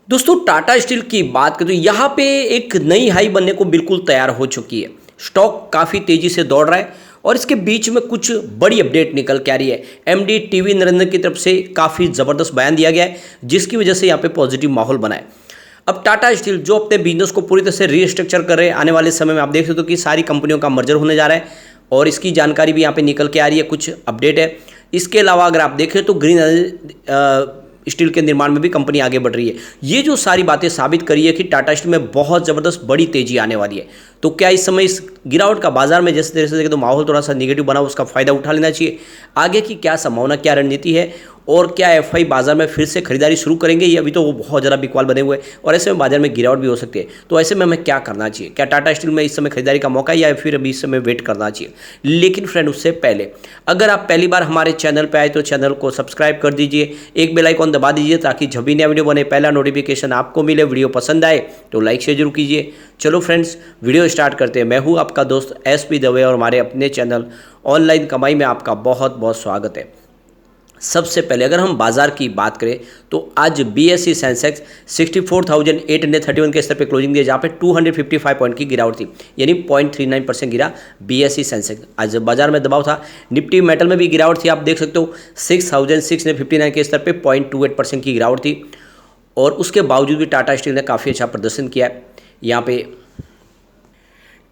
दोस्तों टाटा स्टील की बात करें तो यहाँ पे एक नई हाई बनने को बिल्कुल तैयार हो चुकी है। स्टॉक काफ़ी तेज़ी से दौड़ रहा है और इसके बीच में कुछ बड़ी अपडेट निकल के आ रही है। एमडी टीवी नरेंद्र की तरफ से काफ़ी ज़बरदस्त बयान दिया गया है जिसकी वजह से यहाँ पे पॉजिटिव माहौल बना है। अब टाटा स्टील जो अपने बिजनेस को पूरी तरह से रीस्ट्रक्चर कर रहे हैं, आने वाले समय में आप देख सकते हो कि सारी कंपनियों का मर्जर होने जा रहा है और इसकी जानकारी भी यहाँ पे निकल के आ रही है, कुछ अपडेट है। इसके अलावा अगर आप देखें तो ग्रीन स्टील के निर्माण में भी कंपनी आगे बढ़ रही है। ये जो सारी बातें साबित करी है कि टाटा स्टील में बहुत ज़बरदस्त बड़ी तेजी आने वाली है। तो क्या इस समय इस गिरावट का बाजार में जैसे तरह से देखें तो माहौल थोड़ा सा नेगेटिव बना, उसका फायदा उठा लेना चाहिए। आगे की क्या संभावना, क्या रणनीति है और क्या एफआई बाजार में फिर से खरीदारी शुरू करेंगे, ये अभी तो वो बहुत ज़्यादा बिकवाल बने हुए हैं और ऐसे में बाजार में गिरावट भी हो सकती है। तो ऐसे में हमें क्या करना चाहिए, क्या टाटा स्टील में इस समय खरीदारी का मौका है या फिर अभी इस समय वेट करना चाहिए। लेकिन फ्रेंड उससे पहले अगर आप पहली बार हमारे चैनल पर आए तो चैनल को सब्सक्राइब कर दीजिए, एक बेल आइकॉन दबा दीजिए ताकि जब भी नया वीडियो बने पहला नोटिफिकेशन आपको मिले। वीडियो पसंद आए तो लाइक शेयर जरूर कीजिए। चलो फ्रेंड्स वीडियो स्टार्ट करते हैं। मैं हूँ आपका दोस्त एसपी दवे और हमारे अपने चैनल ऑनलाइन कमाई में आपका बहुत बहुत स्वागत है। सबसे पहले अगर हम बाजार की बात करें तो आज बीएसई सेंसेक्स 64,831 के स्तर पे क्लोजिंग दिया जहाँ पे 255 पॉइंट की गिरावट थी, यानी 0.39% गिरा बीएसई सेंसेक्स। आज बाजार में दबाव था। निफ्टी मेटल में भी गिरावट थी, आप देख सकते हो 6,659 के स्तर पे 0.28% की गिरावट थी और उसके बावजूद भी टाटा स्टील ने काफ़ी अच्छा प्रदर्शन किया है। यहाँ पे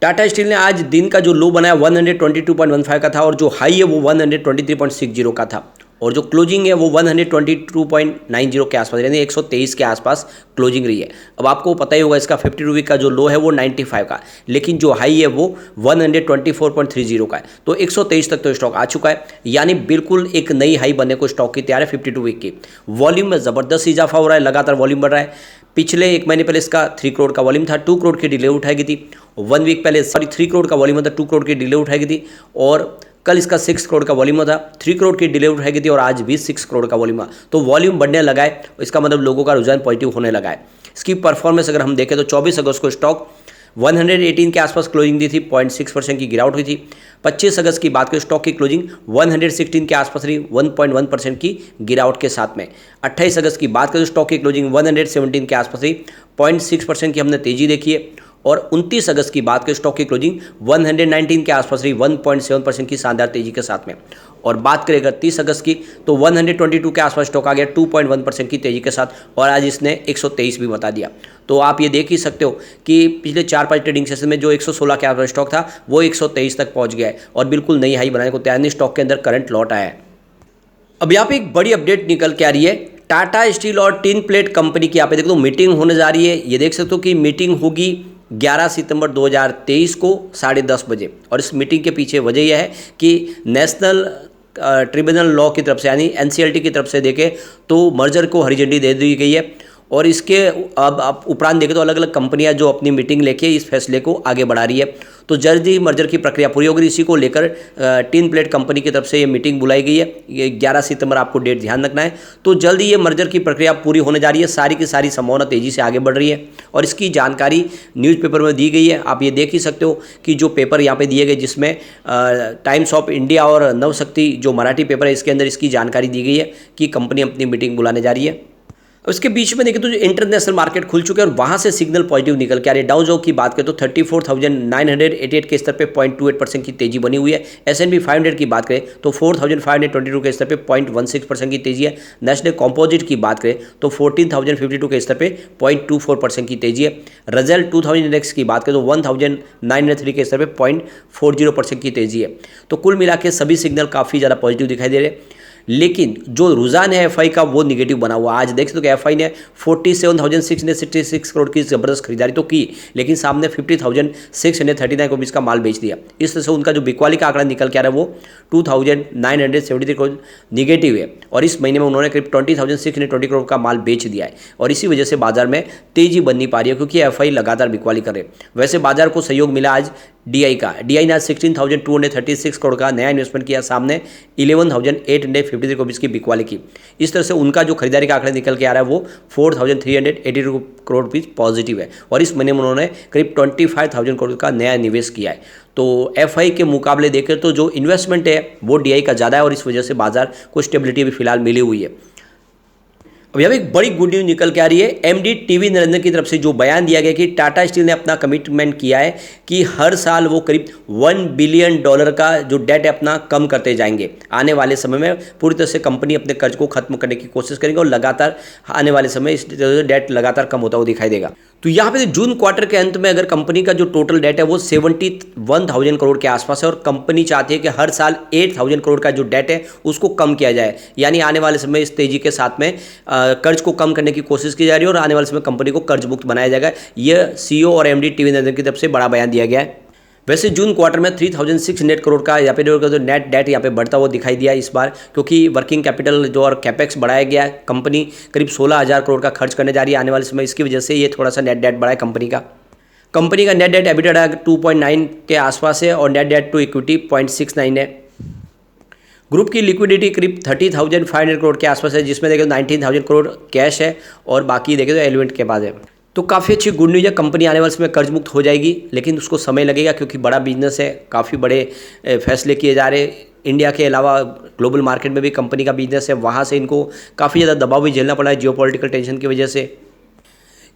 टाटा स्टील ने आज दिन का जो लो बनाया 122.15 का था और जो हाई है वो 123.60 का था और जो क्लोजिंग है वो 122.90 के आसपास, यानी 123 के आसपास क्लोजिंग रही है। अब आपको पता ही होगा इसका 50 रुपये का जो लो है वो 95 का, लेकिन जो हाई है वो 124.30 का है। तो 123 तक तो स्टॉक आ चुका है, यानी बिल्कुल एक नई हाई बनने को स्टॉक की तैयार है 52 वीक की। वॉल्यूम में ज़बरदस्त इजाफा हो रहा है, लगातार वॉल्यूम बढ़ रहा है। पिछले एक महीने पहले इसका 3 करोड़ का वॉल्यूम था, 2 करोड़ की डिले उठाई गई थी। 1 वीक पहले 3 करोड़ का वॉल्यूम था, 2 करोड़ की डिले उठाई गई थी और कल इसका 6 करोड़ का वॉल्यूम था, 3 करोड़ की डिले उठाई गई थी और आज भी 6 करोड़ का वॉल्यूम। तो वॉल्यूम बढ़ने लगा है, इसका मतलब लोगों का रुझान पॉजिटिव होने लगा है। इसकी परफॉर्मेंस अगर हम देखें तो 24 अगस्त को स्टॉक 118 के आसपास क्लोजिंग दी थी, 0.6% की गिरावट हुई थी। 25 अगस्त की बात करें स्टॉक की क्लोजिंग 116 के आसपास रही, 1.1% की गिरावट के साथ में। 28 अगस्त की बात करें स्टॉक की क्लोजिंग 117 के आसपास रही, 0.6% की हमने तेजी देखी है और 29 अगस्त की बात करें स्टॉक की क्लोजिंग 119 के आसपास रही, 1.7% की शानदार तेजी के साथ में। और बात करें अगर 30 अगस्त की तो 122 के आसपास स्टॉक आ गया 2.1% की तेजी के साथ और आज इसने 123 भी बता दिया। तो आप ये देख ही सकते हो कि पिछले 4-5 ट्रेडिंग सेशन में जो 116 के आसपास स्टॉक था वो 123 तक पहुंच गया है और बिल्कुल नई हाई बनाने को तैयार नहीं, स्टॉक के अंदर करंट लौट आया है। अब यहाँ पे एक बड़ी अपडेट निकल के आ रही है। टाटा स्टील और टिन प्लेट कंपनी की यहाँ पे देख दो मीटिंग होने जा रही है। ये देख सकते हो कि मीटिंग होगी 11 सितंबर 2023 को 10:30 बजे और इस मीटिंग के पीछे वजह यह है कि नेशनल ट्रिब्यूनल लॉ की तरफ से यानी एनसीएलटी की तरफ से देखें तो मर्जर को हरी झंडी दे दी गई है और इसके अब आप उपरांत देखें तो अलग अलग कंपनियां जो अपनी मीटिंग लेके इस फैसले को आगे बढ़ा रही है। तो जल्द ही मर्जर की प्रक्रिया पूरी होगी। इसी को लेकर टिन प्लेट कंपनी की तरफ से ये मीटिंग बुलाई गई है। ये 11 सितंबर आपको डेट ध्यान रखना है। तो जल्द ही ये मर्जर की प्रक्रिया पूरी होने जा रही है। सारी की सारी संभावना तेज़ी से आगे बढ़ रही है और इसकी जानकारी न्यूज़पेपर में दी गई है। आप ये देख ही सकते हो कि जो पेपर यहाँ पे दिए गए जिसमें टाइम्स ऑफ इंडिया और नवशक्ति जो मराठी पेपर है इसके अंदर इसकी जानकारी दी गई है कि कंपनी अपनी मीटिंग बुलाने जा रही है। उसके बीच में देखें तो जो इंटरनेशनल मार्केट खुल चुके हैं और वहाँ से सिग्नल पॉजिटिव निकल के आ रही है। डाउ जोन्स की बात करें तो 34,988 के स्तर पे 0.28% की तेजी बनी हुई है। S&P 500 की बात करें तो 4,522 के स्तर पे 0.16% की तेजी है। नेशनल कंपोजिट की बात करें तो 14,052 के स्तर पे 0.24% की तेजी है। रजल 2000 इंडेक्स की बात करें तो 1,903 के स्तर पे 0.40% की तेजी है। तो कुल मिला के सभी सिग्नल काफ़ी ज़्यादा पॉजिटिव दिखाई दे रहे हैं, लेकिन जो रुझान है एफआई का वो निगेटिव बना हुआ। आज देख सकते हो कि एफआई ने 47,666 करोड़ की जबरदस्त खरीदारी तो की, लेकिन सामने 50,639 करोड़ का माल बेच दिया। इस तरह से उनका जो बिकवाली का आंकड़ा निकल के आ रहा है वो 2,973 करोड़ निगेटिव है और इस महीने में उन्होंने करीब 20,620 करोड़ का माल बेच दिया है और इसी वजह से बाजार में तेजी बन नहीं पा रही है क्योंकि एफआई लगातार बिकवाली कर रहे। वैसे बाजार को सहयोग मिला आज डीआई का। डीआई ने आज 16,236 करोड़ का नया इन्वेस्टमेंट किया, सामने 11,853 करोड़ की बिकवाली की। इस तरह से उनका जो खरीदारी का आंकड़ा निकल के आ रहा है वो 4,382 करोड़ रुपीज़ पॉजिटिव है और इस महीने में उन्होंने करीब 25,000 करोड़ का नया निवेश किया है। तो एफआई के मुकाबले देखें तो जो इन्वेस्टमेंट है वो डीआई का ज़्यादा है और इस वजह से बाजार को स्टेबिलिटी भी फिलहाल मिली हुई है। अब यहाँ पे एक बड़ी गुड न्यूज निकल के आ रही है। एमडी टीवी नरेंद्र की तरफ से जो बयान दिया गया कि टाटा स्टील ने अपना कमिटमेंट किया है कि हर साल वो करीब $1 बिलियन का जो डेट है अपना कम करते जाएंगे। आने वाले समय में पूरी तरह से कंपनी अपने कर्ज को खत्म करने की कोशिश करेंगे और लगातार आने वाले समय इस डेट लगातार कम होता हुआ दिखाई देगा। तो यहाँ पे जून क्वार्टर के अंत में अगर कंपनी का जो टोटल डेट है वो 71,000 करोड़ के आसपास है और कंपनी चाहती है कि हर साल 8,000 करोड़ का जो डेट है उसको कम किया जाए। यानी आने वाले समय इस तेजी के साथ में कर्ज को कम करने की कोशिश की जा रही है और आने वाले समय कंपनी को कर्ज मुक्त बनाया जाएगा। यह सीईओ और एमडी टीवी नरेंद्र की तरफ से बड़ा बयान दिया गया है। वैसे जून क्वार्टर में 3,600 करोड़ का यहाँ पे जो नेट डेट यहाँ पे बढ़ता हुआ दिखाई दिया इस बार, क्योंकि वर्किंग कैपिटल जो और कैपेक्स बढ़ाया गया। कंपनी करीब 16,000 करोड़ का खर्च करने जा रही है आने वाले समय, इसकी वजह से ये थोड़ा सा नेट डेट बढ़ा है कंपनी का नेट डेट एबिटा 2.9 के आसपास है और नेट डेट टू इक्विटी 0.69 है। ग्रुप की लिक्विडिटी करीब 30,500 करोड़ के आसपास है, जिसमें देखें 19,000 करोड़ कैश है और बाकी देखें तो एलिमेंट के पास है। तो काफ़ी अच्छी गुड न्यूज़ है। कंपनी आने वाले समय कर्ज मुक्त हो जाएगी, लेकिन उसको समय लगेगा क्योंकि बड़ा बिजनेस है, काफ़ी बड़े फैसले किए जा रहे हैं। इंडिया के अलावा ग्लोबल मार्केट में भी कंपनी का बिजनेस है, वहाँ से इनको काफ़ी ज़्यादा दबाव भी झेलना पड़ा है जियोपॉलिटिकल टेंशन की वजह से।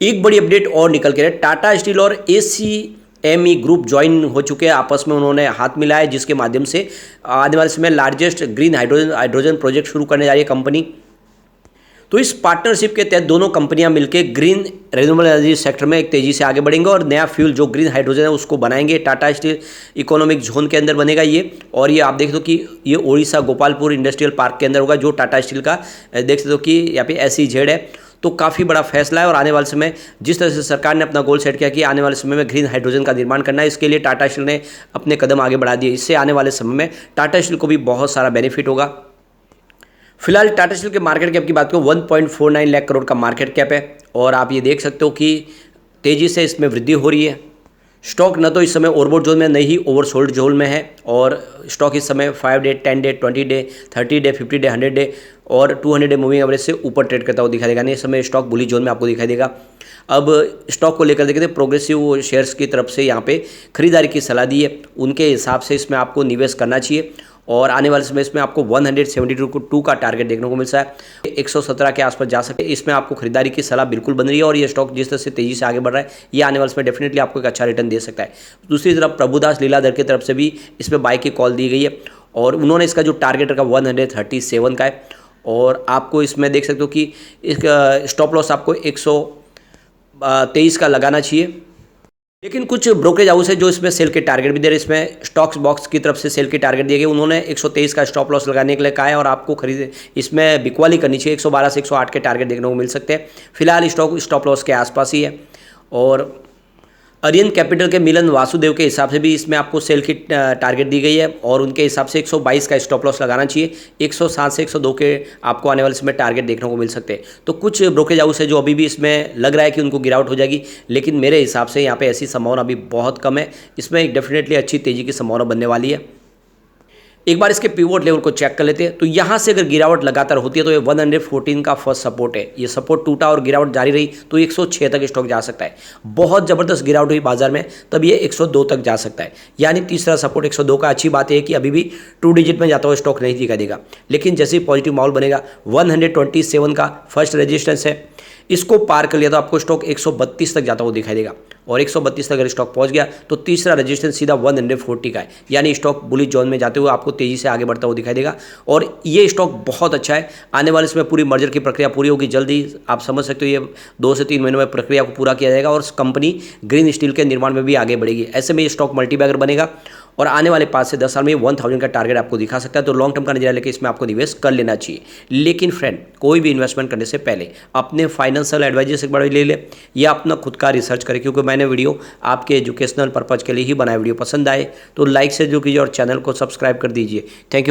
एक बड़ी अपडेट और निकल के टाटा स्टील और ACME ग्रुप ज्वाइन हो चुके हैं, आपस में उन्होंने हाथ मिलाया, जिसके माध्यम से आने वाले समय लार्जेस्ट ग्रीन हाइड्रोजन प्रोजेक्ट शुरू करने जा रही है कंपनी। तो इस पार्टनरशिप के तहत दोनों कंपनियां मिलकर ग्रीन रिन्यूएबल एनर्जी सेक्टर में एक तेजी से आगे बढ़ेंगे और नया फ्यूल जो ग्रीन हाइड्रोजन है उसको बनाएंगे। टाटा स्टील इकोनॉमिक जोन के अंदर बनेगा ये, और ये आप देख दो कि ये ओडिशा गोपालपुर इंडस्ट्रियल पार्क के अंदर होगा, जो टाटा स्टील का देख सकते हो कि यहाँ पे SEZ है। तो काफ़ी बड़ा फैसला है और आने वाले समय जिस तरह से सरकार ने अपना गोल सेट किया कि आने वाले समय में ग्रीन हाइड्रोजन का निर्माण करना है, इसके लिए टाटा स्टील ने अपने कदम आगे बढ़ा दिए। इससे आने वाले समय में टाटा स्टील को भी बहुत सारा बेनिफिट होगा। फिलहाल टाटा स्टील के मार्केट कैप की बात करूँ 1.49 लाख करोड़ का मार्केट कैप है और आप ये देख सकते हो कि तेज़ी से इसमें वृद्धि हो रही है। स्टॉक न तो इस समय ओवरबॉट जोन में, नहीं ओवरसोल्ड जोन में है और स्टॉक इस समय 5 day, 10 day, 20 day, 30 day, 50 day, 100 day और 200 डे मूविंग एवरेज से ऊपर ट्रेड करता हुआ दिखाई देगा। नहीं, इस समय स्टॉक बुली जोन में आपको दिखाई देगा। अब स्टॉक को लेकर देखें तो प्रोग्रेसिव शेयर्स की तरफ से यहाँ पे खरीदारी की सलाह दी है, उनके हिसाब से इसमें आपको निवेश करना चाहिए और आने वाले समय इसमें आपको 172 का टारगेट देखने को मिल रहा है। 117 के आसपास जा सकते हैं, इसमें आपको खरीदारी की सलाह बिल्कुल बन रही है और ये स्टॉक जिस तरह से तेजी से आगे बढ़ रहा है ये आने वाले समय डेफिनेटली आपको एक अच्छा रिटर्न दे सकता है। दूसरी तरफ प्रभुदास लीलाधर की तरफ से भी इसमें बाय की कॉल दी गई है और उन्होंने इसका जो टारगेट रखा 137 का है और आपको इसमें देख सकते हो कि इसका स्टॉप लॉस आपको 123 का लगाना चाहिए। लेकिन कुछ ब्रोकरेज हाउस है जो इसमें सेल के टारगेट भी दे रहे हैं। इसमें स्टॉक्स बॉक्स की तरफ से सेल के टारगेट दिए गए, उन्होंने 123 का स्टॉप लॉस लगाने के लिए कहा है और आपको खरीदे इसमें बिकवाली करनी चाहिए। 112 से 108 के टारगेट देखने को मिल सकते हैं। फिलहाल स्टॉक स्टॉप लॉस के आसपास ही है और अरियन कैपिटल के मिलन वासुदेव के हिसाब से भी इसमें आपको सेल की टारगेट दी गई है और उनके हिसाब से 122 का स्टॉप लॉस लगाना चाहिए। 107 से 102 के आपको आने वाले समय टारगेट देखने को मिल सकते हैं। तो कुछ ब्रोकरेज हाउस है जो अभी भी इसमें लग रहा है कि उनको गिरावट हो जाएगी, लेकिन मेरे हिसाब से यहाँ पे ऐसी संभावना अभी बहुत कम है। इसमें एक डेफिनेटली अच्छी तेज़ी की संभावना बनने वाली है। एक बार इसके पिवोट लेवल को चेक कर लेते हैं। तो यहाँ से अगर गिरावट लगातार होती है तो ये 114 का फर्स्ट सपोर्ट है, ये सपोर्ट टूटा और गिरावट जारी रही तो 106 तक स्टॉक जा सकता है। बहुत ज़बरदस्त गिरावट हुई बाजार में तब ये 102 तक जा सकता है, यानी तीसरा सपोर्ट 102 का। अच्छी बात है कि अभी भी 2 डिजिट में जाता हुआ स्टॉक नहीं दिखाई देगा, लेकिन जैसे ही पॉजिटिव माहौल बनेगा 127 का फर्स्ट रेजिस्टेंस है, इसको पार कर लिया तो आपको स्टॉक 132 तक जाता हुआ दिखाई देगा और 132 तक अगर स्टॉक पहुंच गया तो तीसरा रेजिस्टेंस सीधा 140 का है, यानी स्टॉक बुलिश जोन में जाते हुए आपको तेजी से आगे बढ़ता हुआ दिखाई देगा। और ये स्टॉक बहुत अच्छा है। आने वाले इसमें पूरी मर्जर की प्रक्रिया पूरी होगी जल्दी, आप समझ सकते हो ये 2 से 3 महीनों में प्रक्रिया को पूरा किया जाएगा और कंपनी ग्रीन स्टील के निर्माण में भी आगे बढ़ेगी। ऐसे में ये स्टॉक मल्टीबैगर बनेगा और आने वाले 5 से 10 साल में 1000 का टारगेट आपको दिखा सकता है। तो लॉन्ग टर्म का नजरिया लेके इसमें आपको निवेश कर लेना चाहिए। लेकिन फ्रेंड, कोई भी इन्वेस्टमेंट करने से पहले अपने फाइनेंशियल एडवाइजर से एक बार ले ले या अपना खुद का रिसर्च करें, क्योंकि मैंने वीडियो आपके एजुकेशनल पर्पज़ के लिए ही बनाया। वीडियो पसंद आए तो लाइक से जो कीजिए और चैनल को सब्सक्राइब कर दीजिए। Thank you.